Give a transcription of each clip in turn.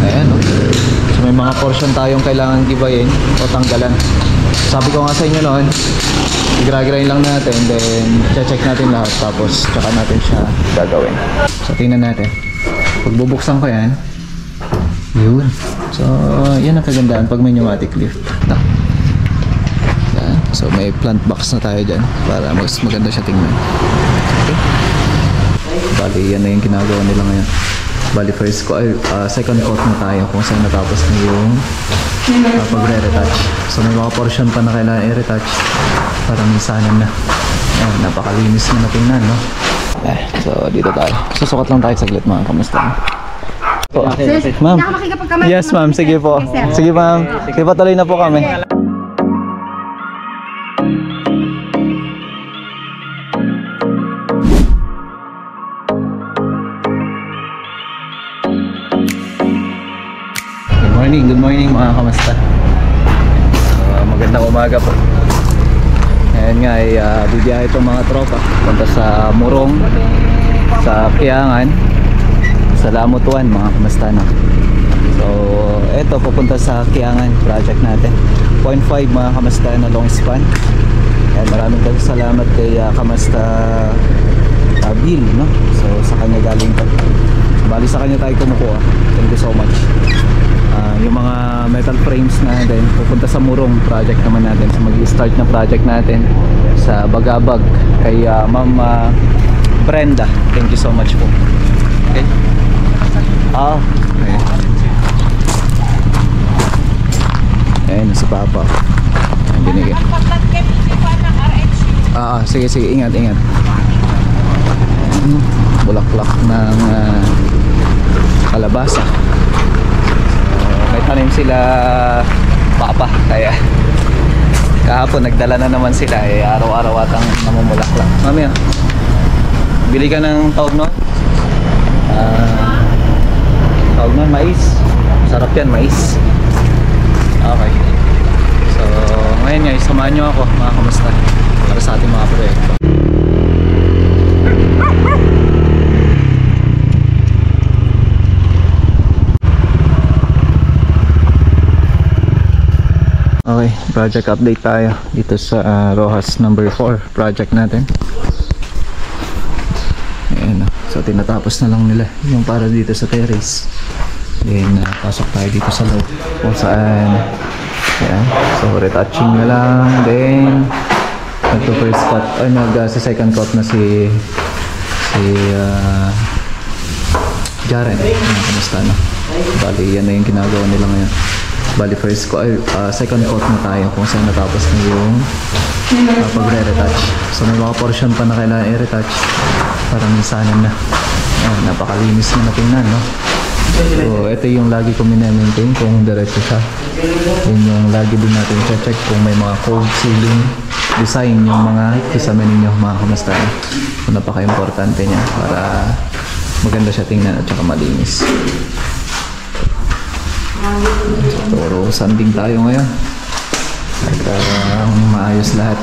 Ayan, no? So may mga portion tayong kailangan gibayin o tanggalan. Sabi ko nga sa inyo noon, i-grind lang natin, then check natin lahat, tapos tsaka natin siya gagawin. So tingnan natin. Pag bubuksan ko yan, yun. So yan ang kagandaan pag may pneumatic lift. Yan. So may plant box na tayo dyan para mas maganda siya tingnan. Okay. Bali yan na yung ginagawa nila ngayon. Bali first ko ay second coat na tayo kung saan natapos na yung pagre-retouch. So may mga portion pa na kailangan i-retouch para minsanan na. Ayan, napakalinis na tingnan, no? So dito tayo. Susukat lang tayo saglit mga kamusta. Ma'am. Yes ma'am, sige po. Sige ma'am. Sige, patuloy na po kami. Good morning mga kamusta. Magandang umaga po. Ayan nga ay bibiyahe itong mga tropa punta sa Morong, sa Kiangan, sa Lamutuan mga kamusta, no? So eto, pupunta sa Kiangan project natin 0.5 mga kamusta na long span. Ayan, maraming salamat kay kamusta Bill, no? So sa kanya galing to. Bali sa kanya tayo kumukuha. Thank you so much. Yung mga metal frames na din pupunta sa Morong project naman natin. So mag-start na project natin sa Bagabag kay Ma'am Brenda. Thank you so much po. Okay. Okay. Ayan si Papa. Ayan, binigay. Sige, ingat. Ayan. Bulaklak ng kalabasa. May tanim sila Papa, kaya kahapon nagdala na naman sila, araw-araw atang namumulaklak. Mami, bili ka ng tawag nun? Tawag nun, mais. Sarap yan, mais. Okay. So ngayon guys, samahan nyo ako mga kamusta para sa ating mga proyekto. Okay, project update tayo dito sa Rojas number 4 project natin. Ayan, so tinatapos na lang nila yung para dito sa terrace. Then pasok tayo dito sa loob kung saan ayan, so retouching na lang. Then nagto first cut ay sa second cut na si Jaren. Kamusta na? Bali yan na yung ginagawa nila ngayon. Bali first ko ay second coat na tayo kung saan natapos na yung pagre-retouch. So may mga portion pa na kailangan i-retouch para minsanan na. Ayan, napakalinis na tingnan, no? So ito yung lagi ko minamaintain kung diretso siya. Yun yung lagi din natin check kung may mga cold ceiling design yung mga kisame ninyo mga kamusta. So napaka-importante niya para maganda siya tingnan at saka malinis. So toro sanding tayo ngayon at maayos lahat.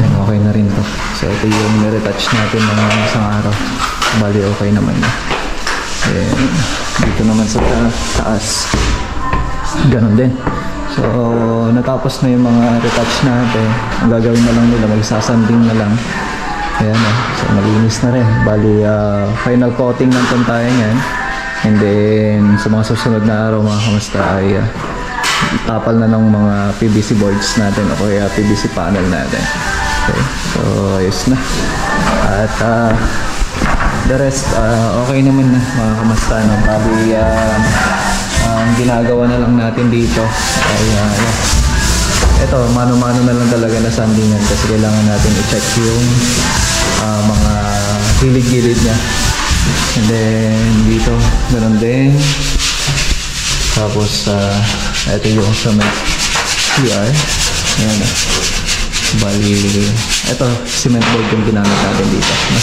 Yan, okay na rin to. So ito yung niretouch natin ng isang araw. Bali okay naman na. Dito naman sa taas ganon din. So natapos na yung mga retouch natin. Ang gagawin na lang nila, magsasanding na lang. Ayan, so malinis na rin. Bali final coating lang itong tayo yan. And then sa mga susunod na araw mga kamusta ay tapal na ng mga PVC boards natin o kaya PVC panel natin. Okay, so ayos na. At the rest okay naman na mga kamusta, no? Bali ang ginagawa na lang natin dito ay ito, mano-mano na lang talaga na sandingan kasi kailangan natin i-check yung mga gilid-gilid niya. And then dito ganoon din. Tapos ito yung sa may CR. Ayan, bali ito cement board yung ginamit natin dito, no?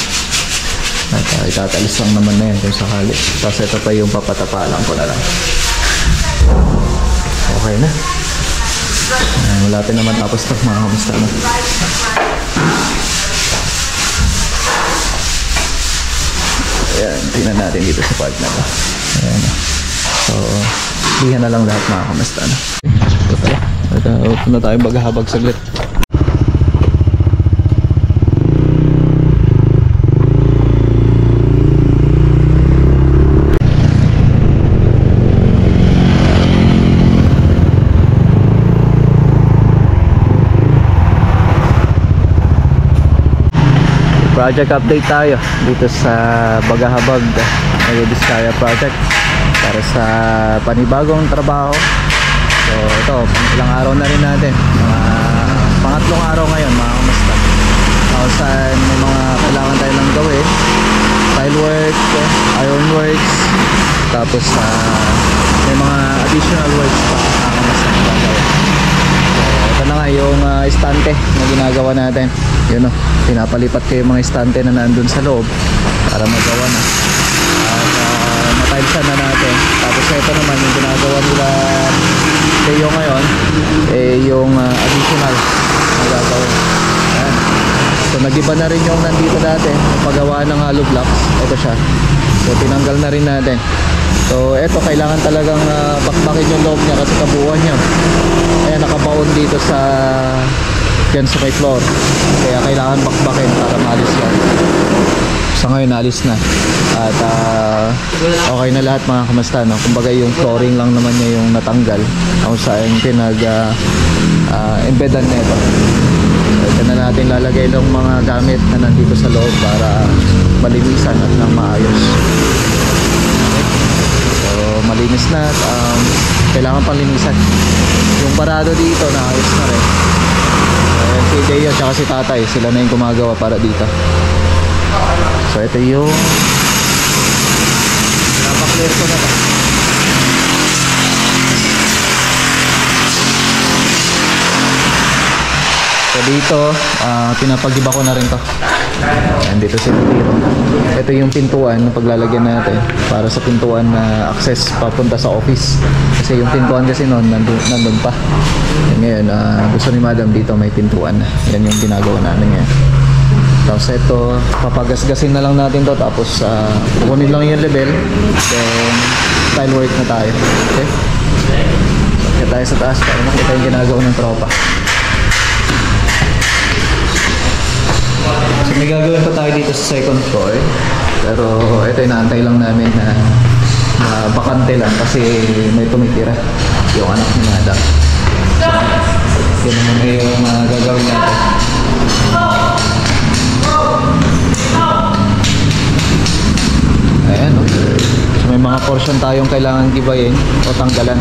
At itatalis lang naman na yan kung sakali. Tapos ito pa yung papatapalan ko na lang. Okay na. Wala din naman tapos ito mga kamusta na. Ayan, tingnan natin dito sa part na to. Ayan. So, lihan na lang lahat mga kamusta. Ito na tayo maghahabag saglit. Project update tayo dito sa Bagahabag Diskaya Project para sa panibagong trabaho. So ito, ilang araw na rin natin, pangatlong araw ngayon mga kamusta. Saan may mga kailangan tayo lang gawin, tile work, iron works, tapos may mga additional works pa mga kamusta na gagawin. Ito na nga yung estante na ginagawa natin. Yun o, pinapalipat ko yung mga estante na nandun sa loob para magawa na. At matilesa na natin. Tapos ito naman yung ginagawa nila Leo ngayon, yung additional na gagawin. Ayan. So nag-iba na rin yung nandito dati, yung paggawa ng hollow blocks. Ito siya. So tinanggal na rin natin. So eto, kailangan talagang bakbakin yung loob niya kasi kabuuan niya. Ayan, nakabaon dito sa dyan sa may floor. Kaya kailangan bakbakin para maalis yan. Sa ngayon, alis na. At okay na lahat mga kamusta, no? Kumbaga yung flooring lang naman niya yung natanggal. Kung saan pinag-embedan na ito. Ito na natin lalagay ng mga gamit na nandito sa loob para malinisan at nang maayos. So malinis na at kailangan pang linisan. Yung parado dito naayos na rin. Si Deo at si Tatay, sila na yung gumagawa para dito. So ito yung napaklear ko na to. So dito pinapagiba ko na rin to. Ayan, dito si Tiro. Ito yung pintuan na paglalagyan natin para sa pintuan na access papunta sa office. Kasi yung pintuan kasi noon nandun pa. Ngayon, gusto ni Madam dito may pintuan. Yan yung ginagawa namin ngayon. Tapos ito, papagasgasin na lang natin to. Tapos kukunin lang yung level. Then tile work na tayo. Okay? Kaya tayo sa taas para makita yung ginagawa ng tropa. So may gagawin pa tayo dito sa second floor. Pero ito inaantay lang namin na bakante lang kasi may tumitira yung anak ni Madam. So, yun naman yung gagawin natin. Ayan, so may mga portion tayong kailangan gibayin o tanggalan.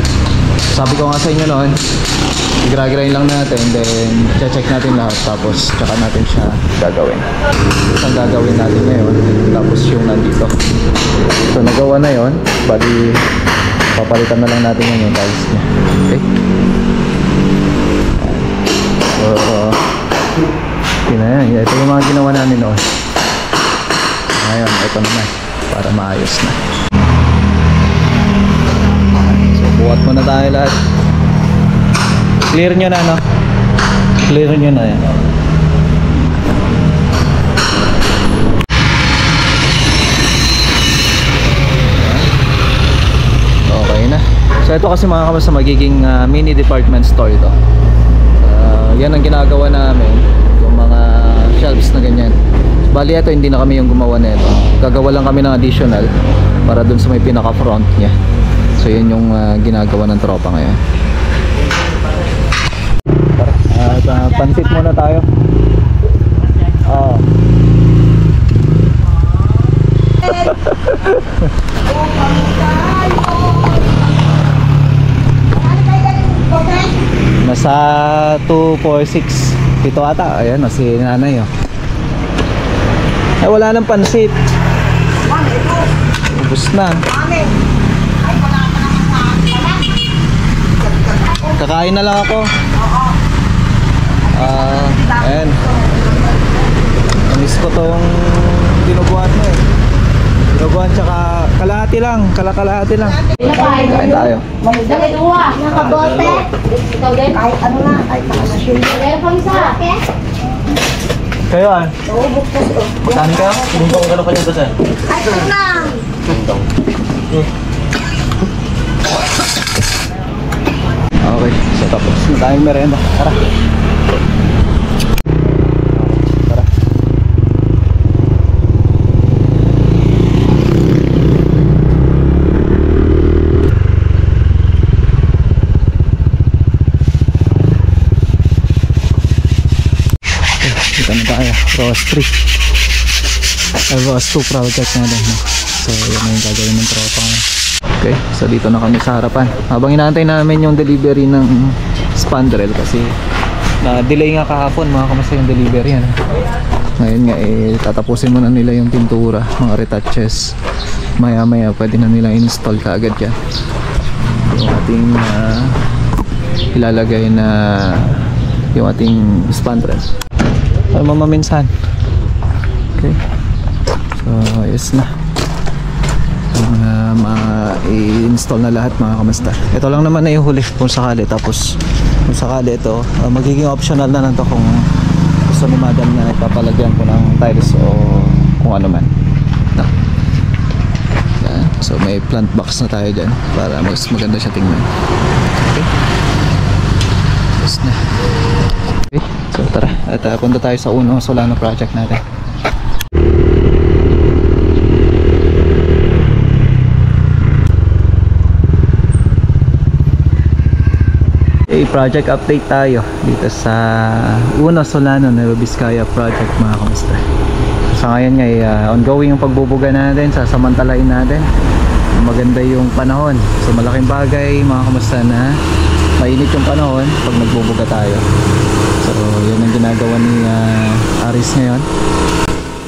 Sabi ko nga sa inyo noon, igra-grind lang natin, then check natin lahat, tapos tsaka natin siya gagawin. So ang gagawin natin ngayon, tapos yung nandito. So nagawa na yon, bali papalitan na lang natin yung tiles niya. Okay? So yun na yan, ito yung mga ginawa namin noon. Ngayon, ito na para maayos na. So buhat mo na tayo lahat. Clear nyo na, no? Clear nyo na yan. Okay na. So ito kasi mga kamusta, magiging mini department store ito. Yan ang ginagawa namin, yung mga shelves na ganyan. Bali ito, hindi na kami yung gumawa na ito. Gagawa lang kami ng additional para dun sa may pinaka front nya. So yun yung ginagawa ng tropa ngayon. Pansit muna tayo. Nasa 246 dito ata. Ayan, si nanay oh. Ay, wala nang pansit. Ubus na. Kakain na lang ako. Ayan. Miss ko tong dinuguan mo eh. Dinuguan tsaka kalahati lang. Kalahati lang. Kain tayo. Nakabote. Ikaw din? Kahit ano na. Kahit nakasasyon. Kaya pang isa. Kayo ah? Saan ka? Buntong ka na pa niya doon saan? Ay, ito na. Okay, so tapos na tayong merenda. Tara. Tara. Dito na tayo, Ross 3 Ross 2 project na din, no? So yun na yung gagawin ng tropa ngayon. Okay, so dito na kami sa harapan habang inaantay namin yung delivery ng spandrel kasi na-delay nga kahapon mga kamasa yung delivery yan. Ngayon nga tatapusin muna nila yung pintura, mga retouches, maya maya pwede na nila install kaagad yan yung ating ilalagay na yung ating spandrel. Ay mamaminsan. Okay, so ayos na ma-install na lahat mga kamasta. Ito lang naman na yung huli kung sakali, tapos kung sakali ito magiging optional na lang to kung gusto ni madam na ipapalagyan ko ng tiles o kung ano man. No. Yan. So may plant box na tayo dyan para mas maganda siya tingnan. Okay, tapos na. Okay, so tara at punta tayo sa unang Solano project natin. Project update tayo dito sa Uno Solano Nueva Vizcaya project mga kamusta. Sa ngayon nga ongoing yung pagbubuga natin, sasamantalain natin. Maganda yung panahon, so malaking bagay mga kamusta na mainit yung panahon pag nagbubuga tayo. So yun ang ginagawa ni Aris ngayon.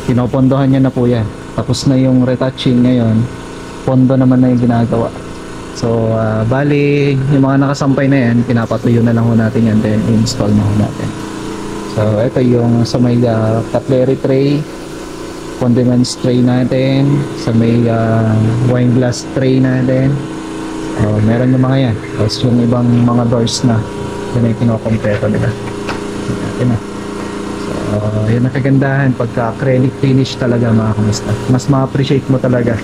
Pinopondohan niya na po yan. Tapos na yung retouching ngayon, pondo naman na yung ginagawa. So, bali, yung mga nakasampay na yan, pinapatuyo na lang ho natin yan, then install na ho natin. So, ito yung sa may cutlery tray, condiments tray natin, sa may wine glass tray natin. Meron yung mga yan. Tapos yung ibang mga doors na, yun ay kinokompleto nila. Yun na. So, yun ang kagandahan pagka acrylic finish talaga mga kamusta. Mas ma-appreciate mo talaga.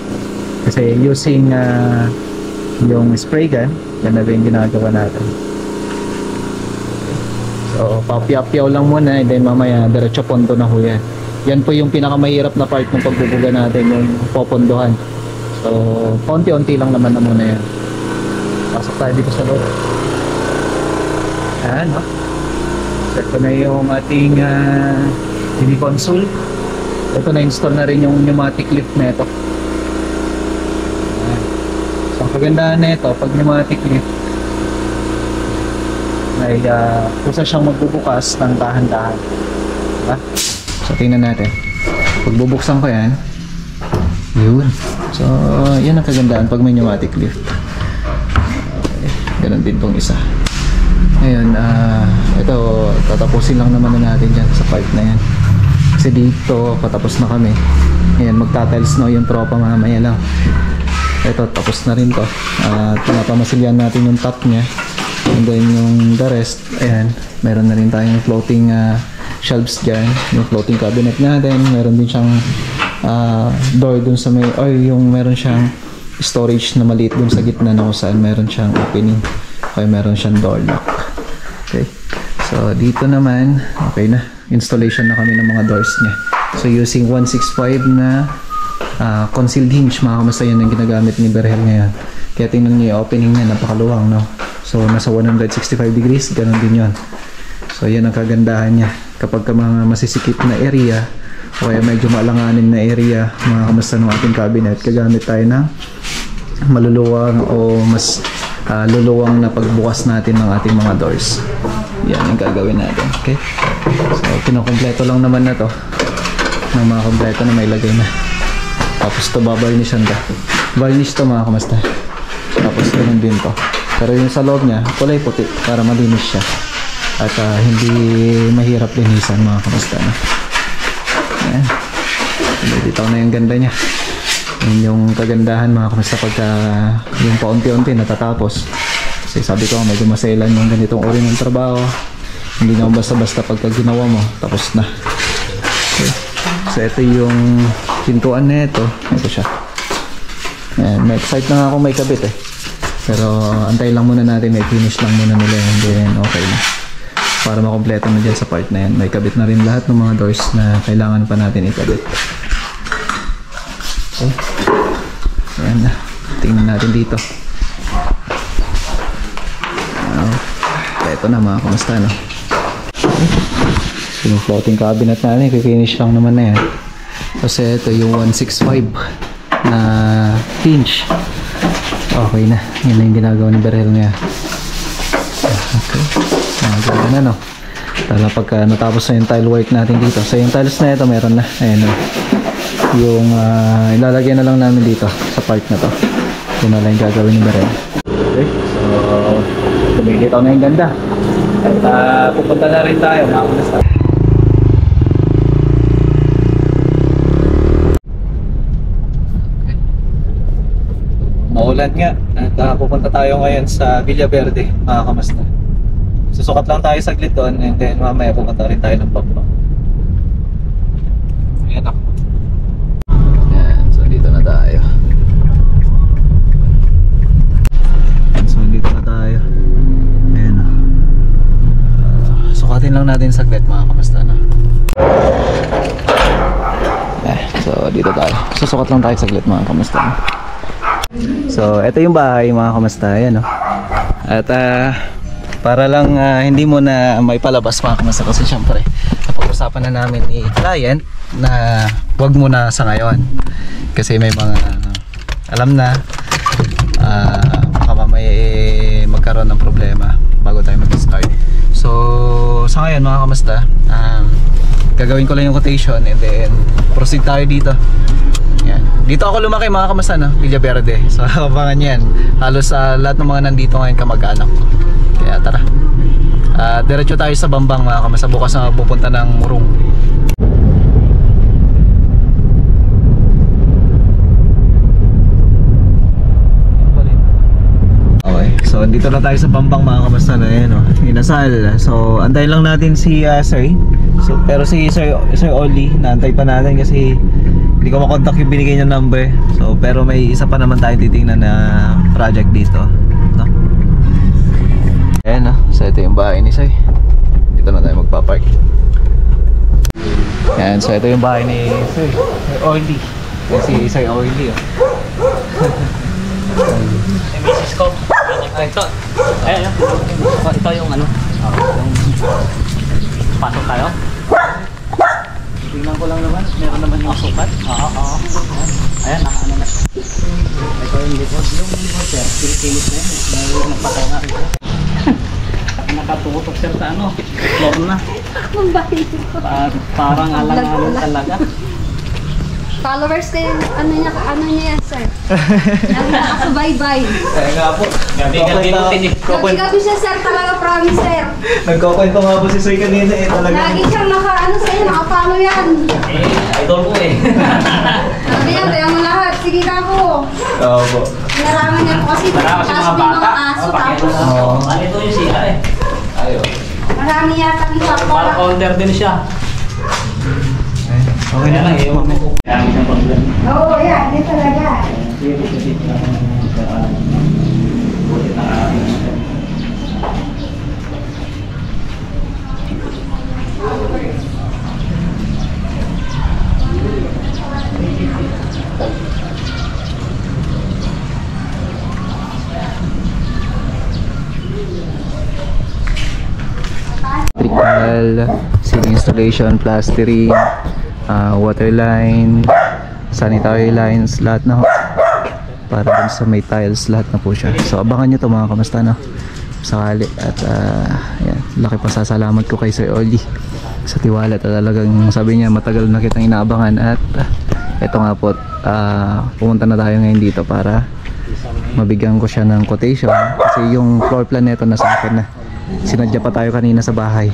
Kasi using yung spray gun, yan na rin ginagawa natin. So papyaw-pyaw lang muna and then mamaya diretso pondo na ho yan. Yan po yung pinakamahirap na part ng pagbubuga natin, yung popondohan. So konti-unti lang naman na muna yan. Pasok tayo dito sa loob. Ayan, no? Set ko na yung ating TV console. Ito na install na rin yung pneumatic lift na ito. Ang kagandahan na ito, pag pneumatic lift, may kusa siyang magbubukas ng dahan-dahan. Diba? So tingnan natin. Pag bubuksan ko yan, yun. So yan ang kagandahan pag may pneumatic lift. Okay. Ganun din tong isa. Ngayon, ito tatapusin lang naman na natin dyan sa part na yan. Kasi dito patapos na kami. Ngayon magta-tiles na yung tropa mamaya lang. Ito, tapos na rin to. Pinapamasilyan natin yung top nya. And then yung the rest, ayan, meron na rin tayong floating shelves dyan. Yung floating cabinet natin. Meron din siyang door dun sa may, or yung meron siyang storage na maliit dun sa gitna na kung saan meron siyang opening. Okay, meron siyang door lock. Okay. So, dito naman, okay na. Installation na kami ng mga doors niya. So, using 165 na concealed hinge, mga kamasa, yan ang ginagamit ni Berhel ngayon. Kaya tingnan niyo yung opening niya, napakaluwang, no? So nasa 165 degrees, ganun din yon. So yan ang kagandahan niya. Kapag ka mga masisikip na area o kaya medyo maalanganin na area, mga kamasa ng ating cabinet, kagamit tayo ng maluluwang o mas luluwang na pagbukas natin ng ating mga doors. Yan ang gagawin natin. Okay? So kinokompleto lang naman na to ng mga kompleto na may lagay na. Tapos ito babarnishan to. Varnish to mga kamasta. Tapos ganun din to. Pero yung sa loob niya, kulay puti para malinis siya. At hindi mahirap linisan mga kamasta. No? Ayan. Dito na yung ganda niya. Yun yung kagandahan mga kamasta pagka yung paunti-unti natatapos. Kasi sabi ko medyo maselan yung ganitong uri ng trabaho. Hindi na basta-basta pagka ginawa mo, tapos na. Okay. So ito yung pintuan na ito. Ito siya. Ayan, may excite na nga ako may kabit eh. Pero antay lang muna natin, may finish lang muna nila and then okay na. Para makompleto na dyan sa part na yan. May kabit na rin lahat ng mga doors na kailangan pa natin ikabit. Okay. Ayan na. Tingnan natin dito. Ito na mga kamusta, no? Okay. Yung floating cabinet natin, i-finish lang naman na yan. Kasi ito yung 165 na hinge. Okay na. Yan na yung ginagawa ni Berhel niya. Okay. Ganda na, no? Tala pagka natapos na yung tile work natin dito. So yung tiles na ito meron na. Ayan, no? Yung ilalagay na lang namin dito sa part na to. Yun na lang yung gagawin ni Berhel. Okay. So tumilitaw na yung ganda. At pupunta na rin tayo mga kamusta. Maulan nga at pupunta tayo ngayon sa Villaverde mga kamusta. Susukat lang tayo saglit doon and then mamaya pupunta rin tayo ng Bambang. Ayan ako. Ayan, so dito na tayo. So dito na tayo. Ayan o. Sukatin lang natin saglit mga kamusta na. So dito tayo. Susukat lang tayo saglit mga kamusta na. So, ito yung bahay mga kamusta, ayan o. At para lang hindi mo na may palabas mga kamusta kasi syempre napag-usapan na namin ni client na wag mo na sa ngayon. Kasi may mga alam na baka mamaya magkaroon ng problema bago tayo mag-start. So, sa ngayon mga kamusta, gagawin ko lang yung quotation and then proceed tayo dito. Yan. Dito ako lumaki mga kamusta, no? Villaverde. So abangan yan. Halos lahat ng mga nandito ngayon kamag-anak ko. Kaya tara. Diretso tayo sa Bambang mga kamusta. Bukas na pupunta ng Murong. Okay. So dito na tayo sa Bambang mga kamusta na yan, no? Inasal. So antayin lang natin si Sir. So, pero si Sir Oli, naantay pa natin kasi hindi ko makontak yung binigay niya number. So, pero may isa pa naman tayo titingnan na project dito, no? Ayan, no? So, ito yung bahay ni Sir. Dito na tayo magpapark. Ayan, so ito yung bahay ni Sir Oily. Si Sir Oily, oh. Mrs. ko. Ito. Ayan, ito yung ano. Pasok tayo. Tingnan ko lang naman, meron naman yung sukat. Oo. Ayan, ano na. Ito yung likod. Yung sir, kinikilit na yun. Nagpatay nga rin. Nakatutok sir sa ano, floor na. Parang alang-alang talaga. Followers ko yung ano niya yan, sir. Nakasubaybay. Kaya nga po. Gabi siya, sir, talaga, promise, sir. Nagkukwento nga po si Sir kanina eh, talaga. Lagi siyang nakapalo yan. Idol ko eh. Sabi yan, kaya mo lahat. Sige ka po. Oo po. Naraman niya po kasi Marami kasi tapos mga may bata. mga aso tapos. Ano ito yung sila eh. Ayun. Marami yata ng Parang sapola. counter din siya. Okay na lang. Ewan ko. Kaya ang isang problem. Oo, yan. Yan talaga. Electrical, ceiling installation, plastering, water line, sanitary lines, lahat na ho. Para dun sa may tiles, lahat na po siya. So abangan nyo to mga kamusta, no? Sakali. At yan, laki pasasalamat ko kay Sir Oli sa tiwala. At talagang sabi niya matagal na kitang inaabangan. At eto nga po, pumunta na tayo ngayon dito para mabigyan ko siya ng quotation. Kasi yung floor plan nito nasa akin na. Sinadya pa tayo kanina sa bahay.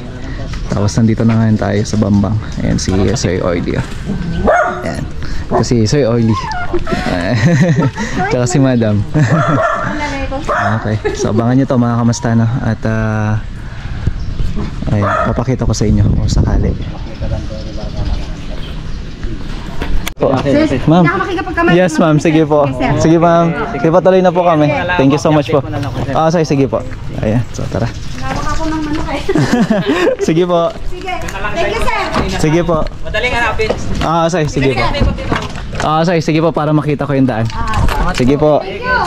Tapos nandito na ngayon tayo sa Bambang. Ayan si Sir Oily. Ayan. Kasi Sir Oily. Tsaka si Madam. Okay. So abangan nyo to mga kamusta, no? At ayan, papakita ko sa inyo kung sakali. So Okay, okay. Ma'am. Hindi ako makikipagkamay. Yes, ma'am. Sige po. Sige, ma'am. Sige, patuloy na po kami. Thank you so much po. Sige po. Ayan, so tara. Nawak ako ng manok eh. Sige po. Sige. Thank you, sir. Sige po. Madaling hanapin. Sige po. Sige po para makita ko yung daan. Sige po. Thank you.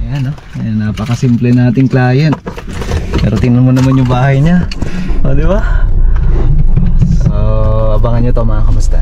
Ayan, no? Ayan, napakasimple nating client. Pero tingnan mo naman yung bahay niya. O, di ba? So, abangan nyo to mga kamusta.